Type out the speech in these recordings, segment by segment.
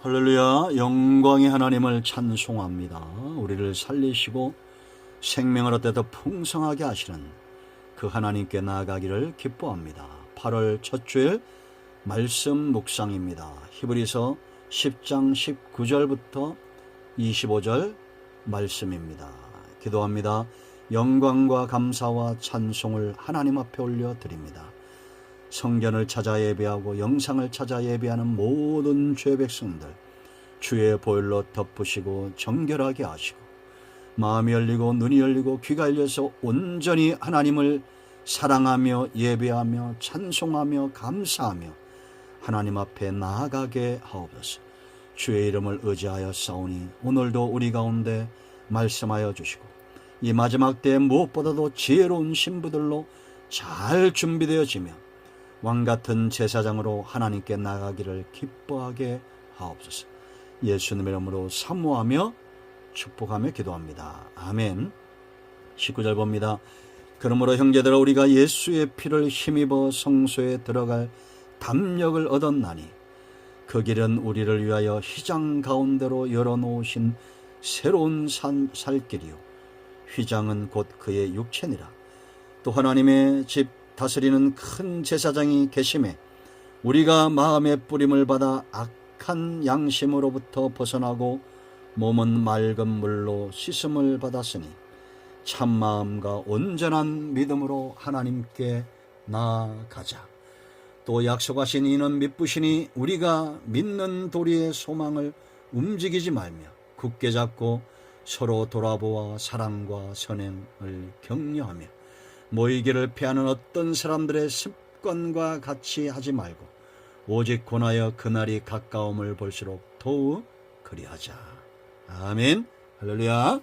할렐루야. 영광의 하나님을 찬송합니다. 우리를 살리시고 생명을 얻되 더 풍성하게 하시는 그 하나님께 나아가기를 기뻐합니다. 8월 첫 주일 말씀 묵상입니다. 히브리서 10장 19절부터 25절 말씀입니다. 기도합니다. 영광과 감사와 찬송을 하나님 앞에 올려드립니다. 성전을 찾아 예배하고 영상을 찾아 예배하는 모든 죄 백성들 주의 보혈로 덮으시고 정결하게 하시고 마음이 열리고 눈이 열리고 귀가 열려서 온전히 하나님을 사랑하며 예배하며 찬송하며 감사하며 하나님 앞에 나아가게 하옵소서. 주의 이름을 의지하여 싸우니 오늘도 우리 가운데 말씀하여 주시고 이 마지막 때에 무엇보다도 지혜로운 신부들로 잘 준비되어지며 왕같은 제사장으로 하나님께 나가기를 기뻐하게 하옵소서. 예수님의 이름으로 사모하며 축복하며 기도합니다. 아멘. 19절 봅니다. 그러므로 형제들아 우리가 예수의 피를 힘입어 성소에 들어갈 담력을 얻었나니 그 길은 우리를 위하여 휘장 가운데로 열어놓으신 새로운 살길이요 휘장은 곧 그의 육체니라. 또 하나님의 집 다스리는 큰 제사장이 계심에 우리가 마음의 뿌림을 받아 악한 양심으로부터 벗어나고 몸은 맑은 물로 씻음을 받았으니 참마음과 온전한 믿음으로 하나님께 나아가자. 또 약속하신 이는 믿으시니 우리가 믿는 도리의 소망을 움직이지 말며 굳게 잡고 서로 돌아보아 사랑과 선행을 격려하며 모이기를 피하는 어떤 사람들의 습관과 같이 하지 말고 오직 권하여 그날이 가까움을 볼수록 더욱 그리하자. 아멘. 할렐루야.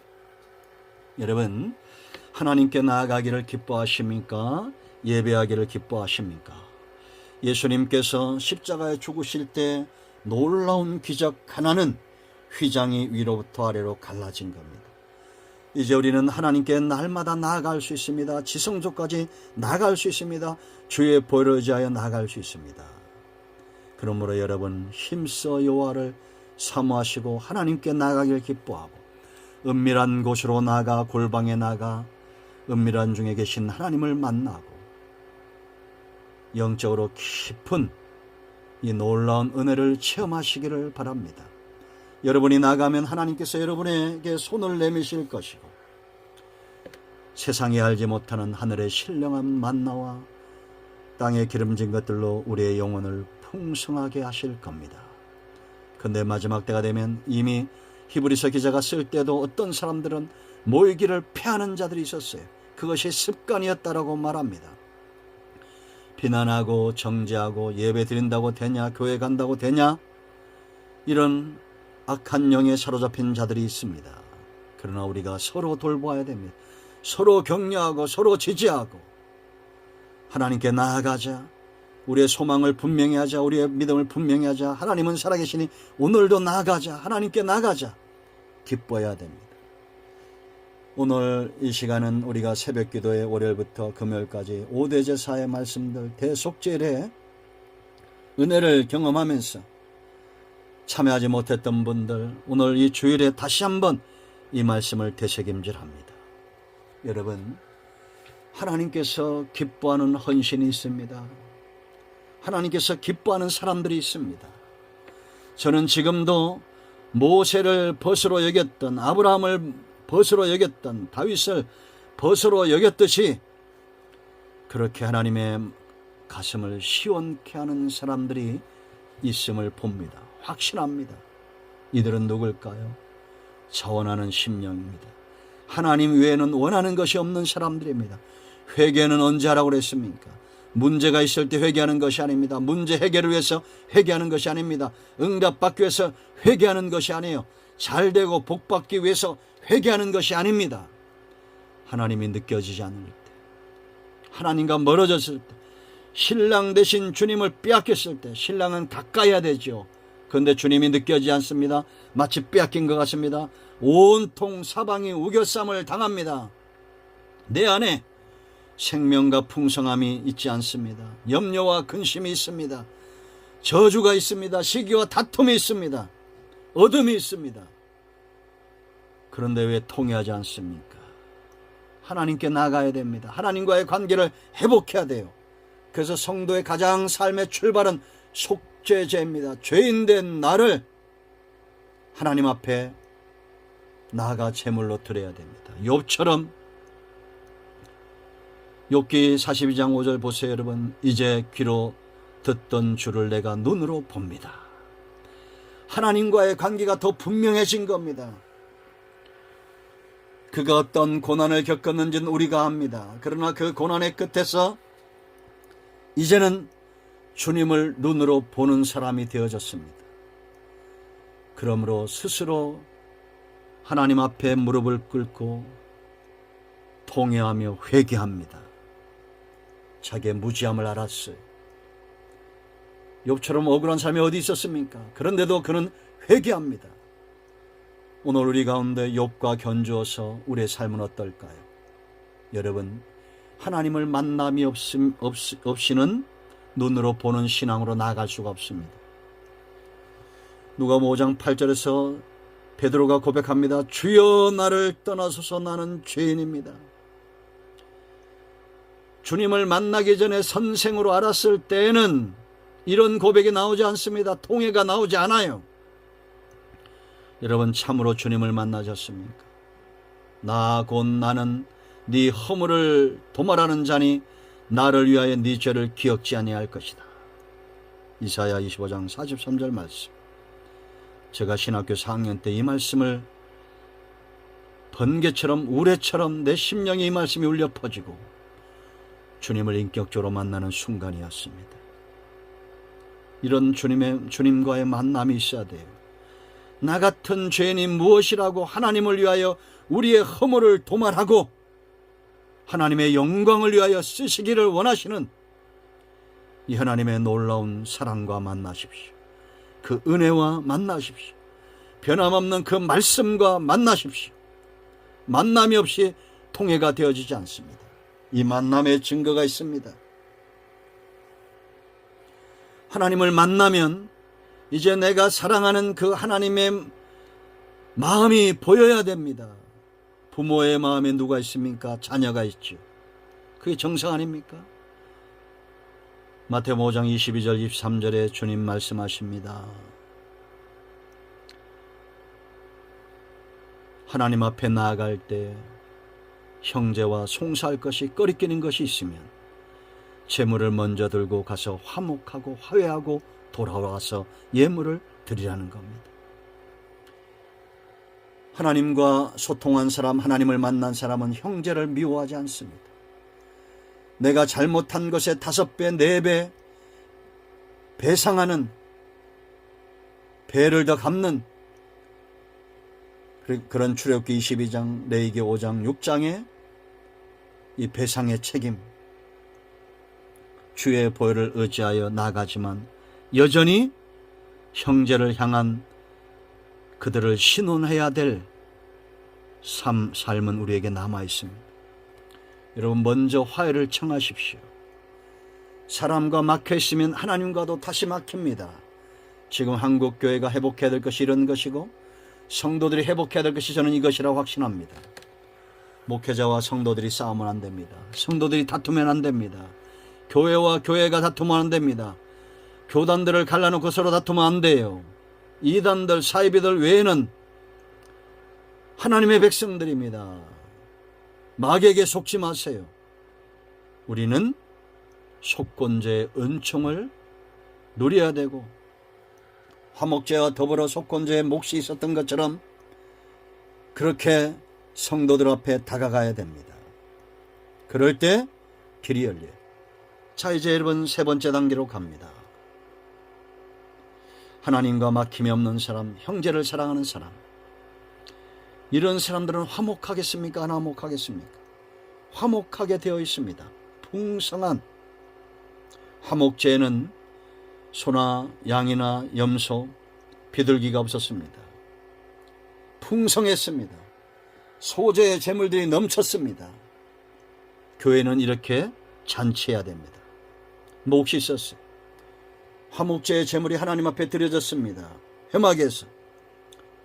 여러분, 하나님께 나아가기를 기뻐하십니까? 예배하기를 기뻐하십니까? 예수님께서 십자가에 죽으실 때 놀라운 기적 하나는 휘장이 위로부터 아래로 갈라진 겁니다. 이제 우리는 하나님께 날마다 나아갈 수 있습니다. 지성소까지 나아갈 수 있습니다. 주의 보혈을 의지하여 나아갈 수 있습니다. 그러므로 여러분 힘써 여호와를 사모하시고 하나님께 나아가길 기뻐하고 은밀한 곳으로 나아가 골방에 나아가 은밀한 중에 계신 하나님을 만나고 영적으로 깊은 이 놀라운 은혜를 체험하시기를 바랍니다. 여러분이 나가면 하나님께서 여러분에게 손을 내미실 것이고 세상이 알지 못하는 하늘의 신령한 만나와 땅에 기름진 것들로 우리의 영혼을 풍성하게 하실 겁니다. 그런데 마지막 때가 되면 이미 히브리서 기자가 쓸 때도 어떤 사람들은 모이기를 피하는 자들이 있었어요. 그것이 습관이었다라고 말합니다. 비난하고 정죄하고 예배 드린다고 되냐, 교회 간다고 되냐, 이런 악한 영에 사로잡힌 자들이 있습니다. 그러나 우리가 서로 돌보아야 됩니다. 서로 격려하고 서로 지지하고 하나님께 나아가자. 우리의 소망을 분명히 하자. 우리의 믿음을 분명히 하자. 하나님은 살아계시니 오늘도 나아가자. 하나님께 나아가자. 기뻐해야 됩니다. 오늘 이 시간은 우리가 새벽기도에 월요일부터 금요일까지 5대 제사의 말씀들 대속죄일에 은혜를 경험하면서 참여하지 못했던 분들 오늘 이 주일에 다시 한번 이 말씀을 되새김질합니다. 여러분, 하나님께서 기뻐하는 헌신이 있습니다. 하나님께서 기뻐하는 사람들이 있습니다. 저는 지금도 모세를 벗으로 여겼던, 아브라함을 벗으로 여겼던, 다윗을 벗으로 여겼듯이 그렇게 하나님의 가슴을 시원케 하는 사람들이 있음을 봅니다. 확신합니다. 이들은 누굴까요? 자원하는 심령입니다. 하나님 외에는 원하는 것이 없는 사람들입니다. 회개는 언제 하라고 그랬습니까? 문제가 있을 때 회개하는 것이 아닙니다. 문제 해결을 위해서 회개하는 것이 아닙니다. 응답받기 위해서 회개하는 것이 아니에요. 잘되고 복받기 위해서 회개하는 것이 아닙니다. 하나님이 느껴지지 않을 때, 하나님과 멀어졌을 때, 신랑 대신 주님을 빼앗겼을 때, 신랑은 가까이야 되죠. 그런데 주님이 느껴지지 않습니다. 마치 빼앗긴 것 같습니다. 온통 사방이 우겨쌈을 당합니다. 내 안에 생명과 풍성함이 있지 않습니다. 염려와 근심이 있습니다. 저주가 있습니다. 시기와 다툼이 있습니다. 어둠이 있습니다. 그런데 왜 통해하지 않습니까? 하나님께 나가야 됩니다. 하나님과의 관계를 회복해야 돼요. 그래서 성도의 가장 삶의 출발은 속죄제입니다. 죄인된 나를 하나님 앞에 나아가 제물로 드려야 됩니다. 욥처럼, 욥기 42장 5절 보세요. 여러분, 이제 귀로 듣던 주를 내가 눈으로 봅니다. 하나님과의 관계가 더 분명해진 겁니다. 그가 어떤 고난을 겪었는지는 우리가 압니다. 그러나 그 고난의 끝에서 이제는 주님을 눈으로 보는 사람이 되어졌습니다. 그러므로 스스로 하나님 앞에 무릎을 꿇고 통회하며 회개합니다. 자기의 무지함을 알았어요. 욥처럼 억울한 삶이 어디 있었습니까? 그런데도 그는 회개합니다. 오늘 우리 가운데 욥과 견주어서 우리의 삶은 어떨까요? 여러분, 하나님을 만남이 없이는 눈으로 보는 신앙으로 나아갈 수가 없습니다. 누가복음 5장 8절에서 베드로가 고백합니다. 주여 나를 떠나소서 나는 죄인입니다. 주님을 만나기 전에 선생으로 알았을 때에는 이런 고백이 나오지 않습니다. 통해가 나오지 않아요. 여러분, 참으로 주님을 만나셨습니까? 나 곧 나는 네 허물을 도말하는 자니 나를 위하여 네 죄를 기억지 아니할 것이다. 이사야 25장 43절 말씀. 제가 신학교 4학년 때 이 말씀을 번개처럼 우레처럼 내 심령에 이 말씀이 울려 퍼지고 주님을 인격적으로 만나는 순간이었습니다. 이런 주님과의 만남이 있어야 돼요. 나 같은 죄인이 무엇이라고 하나님을 위하여 우리의 허물을 도말하고 하나님의 영광을 위하여 쓰시기를 원하시는 이 하나님의 놀라운 사랑과 만나십시오. 그 은혜와 만나십시오. 변함없는 그 말씀과 만나십시오. 만남이 없이 통해가 되어지지 않습니다. 이 만남의 증거가 있습니다. 하나님을 만나면 이제 내가 사랑하는 그 하나님의 마음이 보여야 됩니다. 부모의 마음에 누가 있습니까? 자녀가 있죠. 그게 정상 아닙니까? 마태복음 5장 22절 23절에 주님 말씀하십니다. 하나님 앞에 나아갈 때 형제와 송사할 것이 꺼리끼는 것이 있으면 제물을 먼저 들고 가서 화목하고 화해하고 돌아와서 예물을 드리라는 겁니다. 하나님과 소통한 사람, 하나님을 만난 사람은 형제를 미워하지 않습니다. 내가 잘못한 것에 5배, 4배 배상하는, 배를 더 갚는 그런 출애굽기 22장, 레위기 5장, 6장의 이 배상의 책임, 주의 보혈을 의지하여 나가지만 여전히 형제를 향한 그들을 신원해야 될 삶은 우리에게 남아 있습니다. 여러분, 먼저 화해를 청하십시오. 사람과 막혀 있으면 하나님과도 다시 막힙니다. 지금 한국 교회가 회복해야 될 것이 이런 것이고 성도들이 회복해야 될 것이 저는 이것이라고 확신합니다. 목회자와 성도들이 싸우면 안 됩니다. 성도들이 다투면 안 됩니다. 교회와 교회가 다투면 안 됩니다. 교단들을 갈라놓고 서로 다투면 안 돼요. 이단들, 사이비들 외에는 하나님의 백성들입니다. 마귀에게 속지 마세요. 우리는 속건제의 은총을 누려야 되고 화목제와 더불어 속건제의 몫이 있었던 것처럼 그렇게 성도들 앞에 다가가야 됩니다. 그럴 때 길이 열려요. 자, 이제 여러분 3번째 단계로 갑니다. 하나님과 막힘이 없는 사람, 형제를 사랑하는 사람. 이런 사람들은 화목하겠습니까? 안 화목하겠습니까? 화목하게 되어 있습니다. 풍성한 화목제에는 소나 양이나 염소, 비둘기가 없었습니다. 풍성했습니다. 소재의 재물들이 넘쳤습니다. 교회는 이렇게 잔치해야 됩니다. 몫이 있었어요. 화목제의 재물이 하나님 앞에 드려졌습니다. 회막에서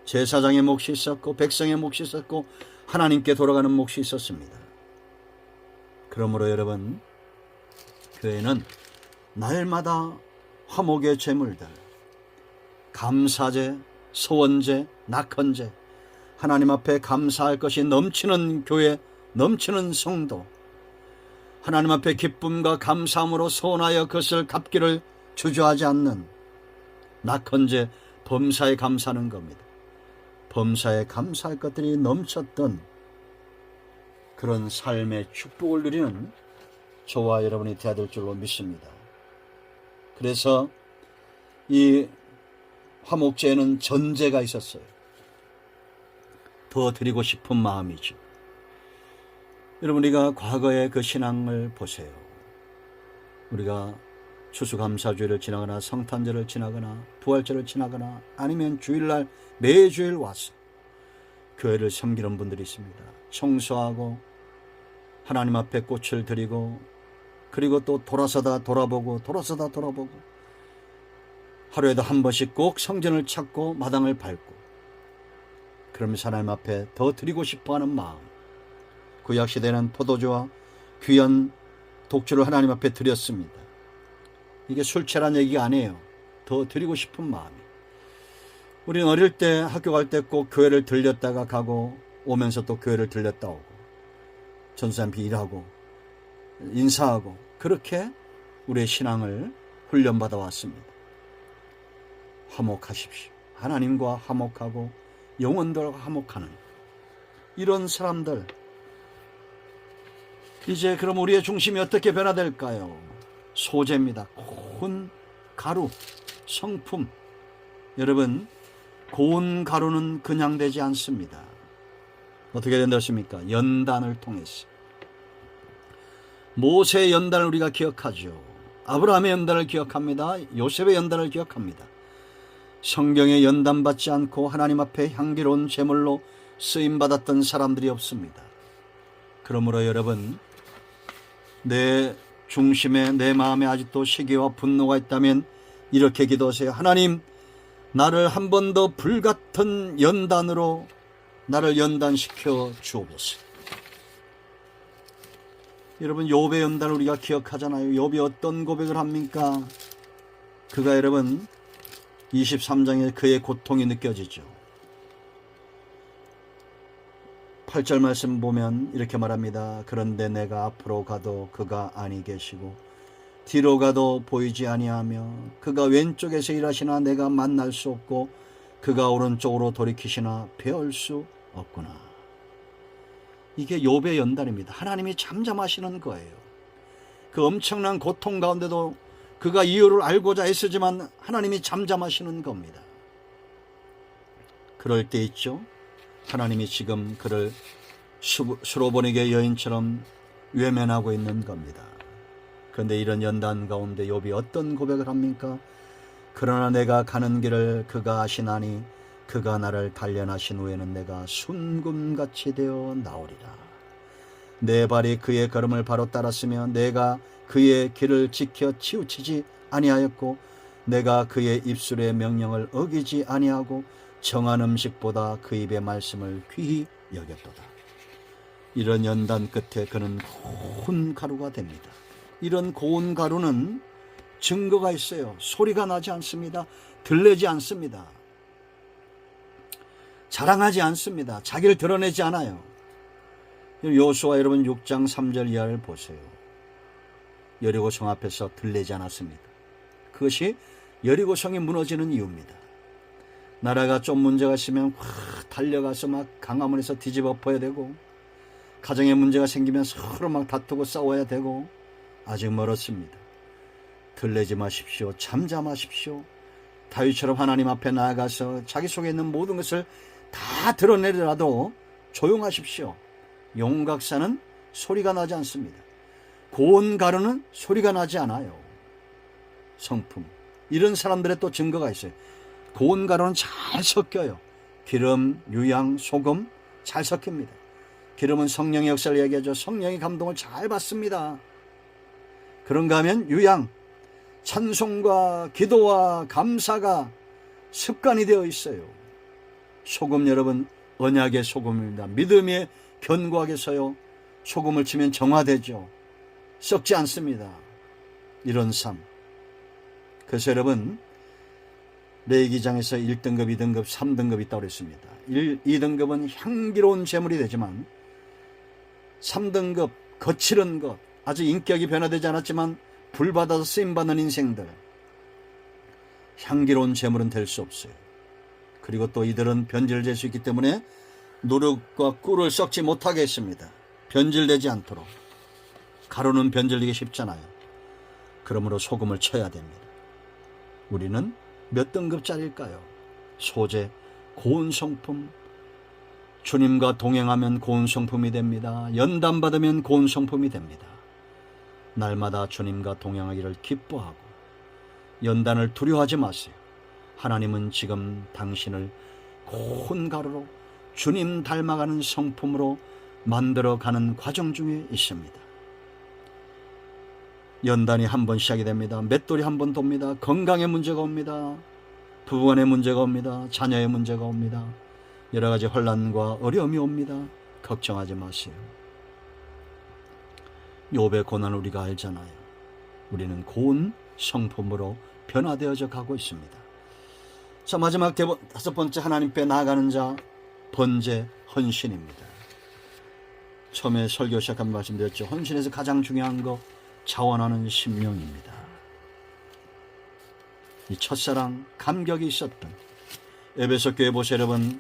제사장의 몫이 있었고 백성의 몫이 있었고 하나님께 돌아가는 몫이 있었습니다. 그러므로 여러분, 교회는 날마다 화목의 제물들, 감사제, 소원제, 낙헌제, 하나님 앞에 감사할 것이 넘치는 교회, 넘치는 성도, 하나님 앞에 기쁨과 감사함으로 소원하여 그것을 갚기를 주저하지 않는 낙헌제, 범사에 감사하는 겁니다. 범사에 감사할 것들이 넘쳤던 그런 삶의 축복을 누리는 저와 여러분이 되어야 될 줄로 믿습니다. 그래서 이 화목제에는 전제가 있었어요. 더 드리고 싶은 마음이죠. 여러분, 우리가 과거의 그 신앙을 보세요. 우리가 추수감사주일을 지나거나 성탄절을 지나거나 부활절을 지나거나 아니면 주일날 매주일 와서 교회를 섬기는 분들이 있습니다. 청소하고 하나님 앞에 꽃을 드리고, 그리고 또 돌아서다 돌아보고 하루에도 한 번씩 꼭 성전을 찾고 마당을 밟고, 그러면서 하나님 앞에 더 드리고 싶어하는 마음. 구약시대는 포도주와 귀한 독주를 하나님 앞에 드렸습니다. 이게 술 취한 얘기가 아니에요. 더 드리고 싶은 마음이. 우리는 어릴 때 학교 갈 때 꼭 교회를 들렸다가 가고, 오면서 또 교회를 들렸다 오고, 전수함피 일하고 인사하고, 그렇게 우리의 신앙을 훈련받아 왔습니다. 화목하십시오. 하나님과 화목하고 영혼들과 화목하는 이런 사람들. 이제 그럼 우리의 중심이 어떻게 변화될까요? 소재입니다. 고운 가루, 성품. 여러분, 고운 가루는 그냥 되지 않습니다. 어떻게 된다십니까? 연단을 통해서. 모세의 연단을 우리가 기억하죠. 아브라함의 연단을 기억합니다. 요셉의 연단을 기억합니다. 성경에 연단받지 않고 하나님 앞에 향기로운 제물로 쓰임받았던 사람들이 없습니다. 그러므로 여러분, 내 중심에, 내 마음에 아직도 시기와 분노가 있다면 이렇게 기도하세요. 하나님, 나를 한 번 더 불같은 연단으로 나를 연단시켜 주옵소서. 여러분, 욥의 연단을 우리가 기억하잖아요. 욥이 어떤 고백을 합니까? 그가 여러분 23장에 그의 고통이 느껴지죠. 8절 말씀 보면 이렇게 말합니다. 그런데 내가 앞으로 가도 그가 아니 계시고 뒤로 가도 보이지 아니하며 그가 왼쪽에서 일하시나 내가 만날 수 없고 그가 오른쪽으로 돌이키시나 배울 수 없구나. 이게 욥의 연단입니다. 하나님이 잠잠하시는 거예요. 그 엄청난 고통 가운데도 그가 이유를 알고자 애쓰지만 하나님이 잠잠하시는 겁니다. 그럴 때 있죠. 하나님이 지금 그를 수로보니게 여인처럼 외면하고 있는 겁니다. 그런데 이런 연단 가운데 욥이 어떤 고백을 합니까? 그러나 내가 가는 길을 그가 아시나니 그가 나를 단련하신 후에는 내가 순금같이 되어 나오리라. 내 발이 그의 걸음을 바로 따랐으며 내가 그의 길을 지켜 치우치지 아니하였고 내가 그의 입술의 명령을 어기지 아니하고 정한 음식보다 그 입의 말씀을 귀히 여겼도다. 이런 연단 끝에 그는 고운 가루가 됩니다. 이런 고운 가루는 증거가 있어요. 소리가 나지 않습니다. 들리지 않습니다. 자랑하지 않습니다. 자기를 드러내지 않아요. 여호수아 여러분 6장 3절 이하를 보세요. 여리고성 앞에서 들리지 않았습니다. 그것이 여리고성이 무너지는 이유입니다. 나라가 좀 문제가 있으면 확 달려가서 막 강화문에서 뒤집어 엎어야 되고, 가정에 문제가 생기면 서로 막 다투고 싸워야 되고, 아직 멀었습니다. 들리지 마십시오. 잠잠하십시오. 다윗처럼 하나님 앞에 나아가서 자기 속에 있는 모든 것을 다 드러내더라도 조용하십시오. 용각사는 소리가 나지 않습니다. 고운 가루는 소리가 나지 않아요. 성품. 이런 사람들의 또 증거가 있어요. 고운 가루는 잘 섞여요. 기름, 유향, 소금 잘 섞입니다. 기름은 성령의 역사를 얘기하죠. 성령의 감동을 잘 받습니다. 그런가 하면 유향, 찬송과 기도와 감사가 습관이 되어 있어요. 소금 여러분 언약의 소금입니다. 믿음에 견고하게 서요. 소금을 치면 정화되죠. 썩지 않습니다. 이런 삶. 그래서 여러분 레위기장에서 1등급, 2등급, 3등급이 있다고 그랬습니다. 2등급은 향기로운 제물이 되지만 3등급 거칠은 것, 아직 인격이 변화되지 않았지만 불받아서 쓰임받는 인생들, 향기로운 제물은 될 수 없어요. 그리고 또 이들은 변질될 수 있기 때문에 노력과 꿀을 썩지 못하게 했습니다. 변질되지 않도록. 가루는 변질되기 쉽잖아요. 그러므로 소금을 쳐야 됩니다. 우리는 몇 등급짜리일까요? 소재, 고운 성품. 주님과 동행하면 고운 성품이 됩니다. 연단받으면 고운 성품이 됩니다. 날마다 주님과 동행하기를 기뻐하고 연단을 두려워하지 마세요. 하나님은 지금 당신을 고운 가루로 주님 닮아가는 성품으로 만들어가는 과정 중에 있습니다. 연단이 한 번 시작이 됩니다. 맷돌이 한 번 돕니다. 건강에 문제가 옵니다. 부부간에 문제가 옵니다. 자녀의 문제가 옵니다. 여러 가지 혼란과 어려움이 옵니다. 걱정하지 마세요. 욥의 고난을 우리가 알잖아요. 우리는 고운 성품으로 변화되어져 가고 있습니다. 자, 마지막 다섯 번째 하나님께 나아가는 자, 번제 헌신입니다. 처음에 설교 시작한 말씀드렸죠. 헌신에서 가장 중요한 거 자원하는 심령입니다. 이 첫사랑 감격이 있었던 에베소 교회 보세요 여러분.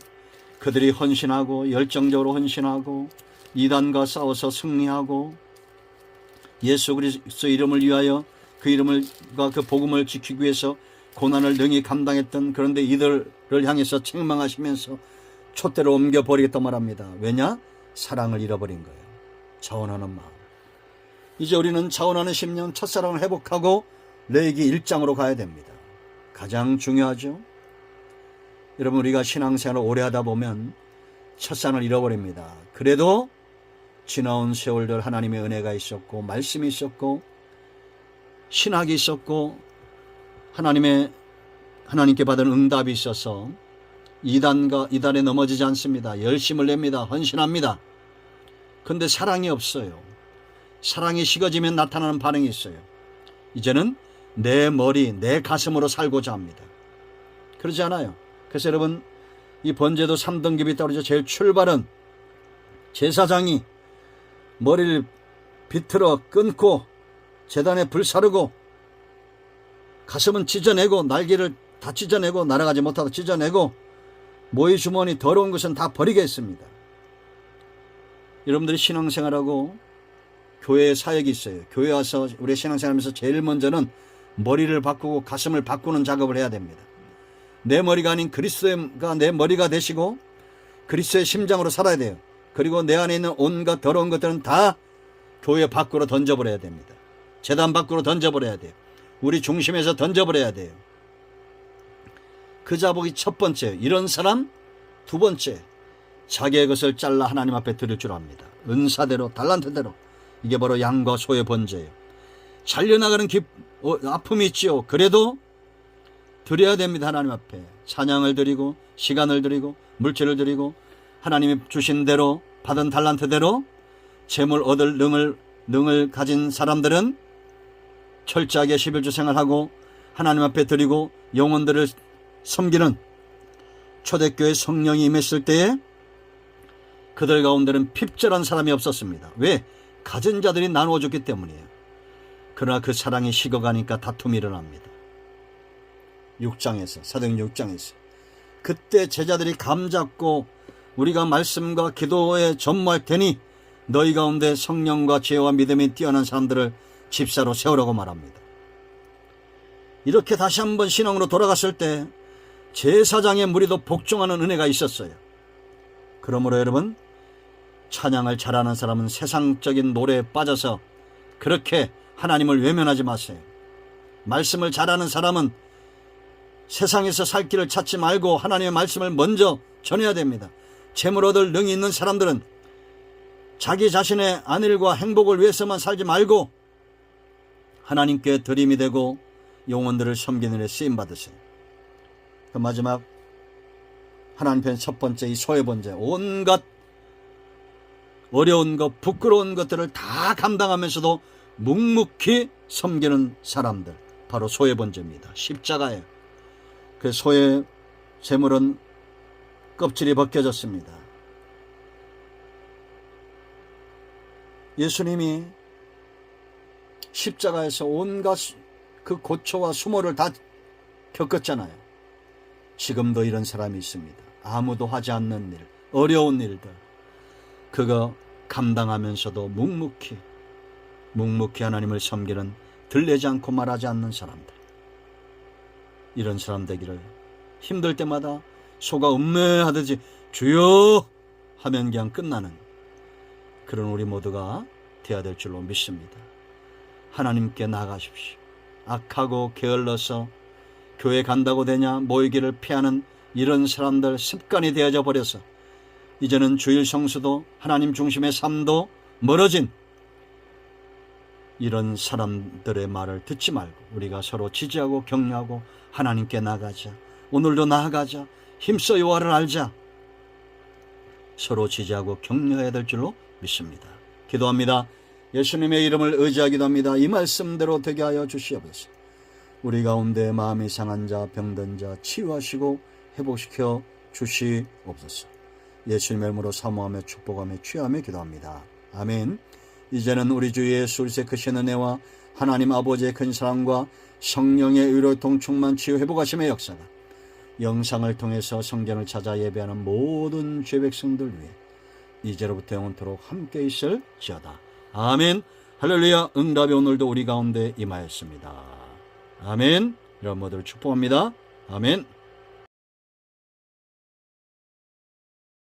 그들이 헌신하고 열정적으로 헌신하고 이단과 싸워서 승리하고 예수 그리스도 이름을 위하여 그 이름과 그 복음을 지키기 위해서 고난을 능히 감당했던, 그런데 이들을 향해서 책망하시면서 촛대로 옮겨버리겠다 말합니다. 왜냐? 사랑을 잃어버린 거예요. 자원하는 마음. 이제 우리는 자원하는 심령, 첫사랑을 회복하고 레위기 1장으로 가야 됩니다. 가장 중요하죠. 여러분 우리가 신앙생활을 오래 하다 보면 첫사랑을 잃어버립니다. 그래도 지나온 세월들 하나님의 은혜가 있었고 말씀이 있었고 신학이 있었고 하나님께 받은 응답이 있어서 이단에 넘어지지 않습니다. 열심을 냅니다. 헌신합니다. 그런데 사랑이 없어요. 사랑이 식어지면 나타나는 반응이 있어요. 이제는 내 머리, 내 가슴으로 살고자 합니다. 그러지 않아요. 그래서 여러분 이 번제도 3등급이 있다고 그러죠. 제일 출발은 제사장이 머리를 비틀어 끊고 제단에 불 사르고 가슴은 찢어내고 날개를 다 찢어내고 날아가지 못하고 찢어내고 모이 주머니 더러운 것은 다 버리게 했습니다. 여러분들이 신앙생활하고 교회에 사역이 있어요. 교회 와서 우리 신앙생활하면서 제일 먼저는 머리를 바꾸고 가슴을 바꾸는 작업을 해야 됩니다. 내 머리가 아닌 그리스도가 내 머리가 되시고 그리스도의 심장으로 살아야 돼요. 그리고 내 안에 있는 온갖 더러운 것들은 다 교회 밖으로 던져버려야 됩니다. 제단 밖으로 던져버려야 돼요. 우리 중심에서 던져버려야 돼요. 그 자복이 첫 번째. 이런 사람 두 번째, 자기의 것을 잘라 하나님 앞에 드릴 줄 압니다. 은사대로 달란트대로. 이게 바로 양과 소의 번제예요. 잘려나가는 아픔이 있지요. 그래도 드려야 됩니다. 하나님 앞에 찬양을 드리고 시간을 드리고 물질을 드리고 하나님이 주신 대로 받은 달란트대로 재물 얻을 능을 가진 사람들은 철저하게 11주 생활하고 하나님 앞에 드리고 영혼들을 섬기는 초대교회 성령이 임했을 때에 그들 가운데는 핍절한 사람이 없었습니다. 왜? 가진 자들이 나누어 줬기 때문이에요. 그러나 그 사랑이 식어가니까 다툼이 일어납니다. 6장에서 사도행전 6장에서 그때 제자들이 감잡고 우리가 말씀과 기도에 전무할 테니 너희 가운데 성령과 지혜와 믿음이 뛰어난 사람들을 집사로 세우라고 말합니다. 이렇게 다시 한번 신앙으로 돌아갔을 때 제사장의 무리도 복종하는 은혜가 있었어요. 그러므로 여러분, 찬양을 잘하는 사람은 세상적인 노래에 빠져서 그렇게 하나님을 외면하지 마세요. 말씀을 잘하는 사람은 세상에서 살 길을 찾지 말고 하나님의 말씀을 먼저 전해야 됩니다. 재물 얻을 능이 있는 사람들은 자기 자신의 안일과 행복을 위해서만 살지 말고 하나님께 드림이 되고 영혼들을 섬기는 데 쓰임받으세요. 그 마지막 하나님 편 첫 번째 이 소외 번제, 온갖 어려운 것, 부끄러운 것들을 다 감당하면서도 묵묵히 섬기는 사람들, 바로 소외 번제입니다. 십자가예요. 그 소외 제물은 껍질이 벗겨졌습니다. 예수님이 십자가에서 온갖 그 고초와 수모를 다 겪었잖아요. 지금도 이런 사람이 있습니다. 아무도 하지 않는 일, 어려운 일들, 그거 감당하면서도 묵묵히 하나님을 섬기는, 들리지 않고 말하지 않는 사람들, 이런 사람 되기를, 힘들 때마다 소가 음매하듯이 주여 하면 그냥 끝나는 그런 우리 모두가 되어야 될 줄로 믿습니다. 하나님께 나가십시오. 악하고 게을러서 교회 간다고 되냐 모이기를 피하는 이런 사람들 습관이 되어져 버려서 이제는 주일 성수도 하나님 중심의 삶도 멀어진 이런 사람들의 말을 듣지 말고 우리가 서로 지지하고 격려하고 하나님께 나가자, 오늘도 나아가자, 힘써 여호와를 알자, 서로 지지하고 격려해야 될 줄로 믿습니다. 기도합니다. 예수님의 이름을 의지하기도 합니다. 이 말씀대로 되게 하여 주시옵소서. 우리 가운데 마음이 상한 자, 병든 자 치유하시고 회복시켜 주시옵소서. 예수님의 이름으로 사모하며 축복하며 취하며 기도합니다. 아멘. 이제는 우리 주 예수 그리스도의 크신 은혜와 하나님 아버지의 큰 사랑과 성령의 의로 동충만 치유 회복하심의 역사가 영상을 통해서 성전을 찾아 예배하는 모든 죄 백성들 위해 이제로부터 영원토록 함께 있을지어다. 아멘. 할렐루야. 응답이 오늘도 우리 가운데 임하였습니다. 아멘. 여러분 모두를 축복합니다. 아멘.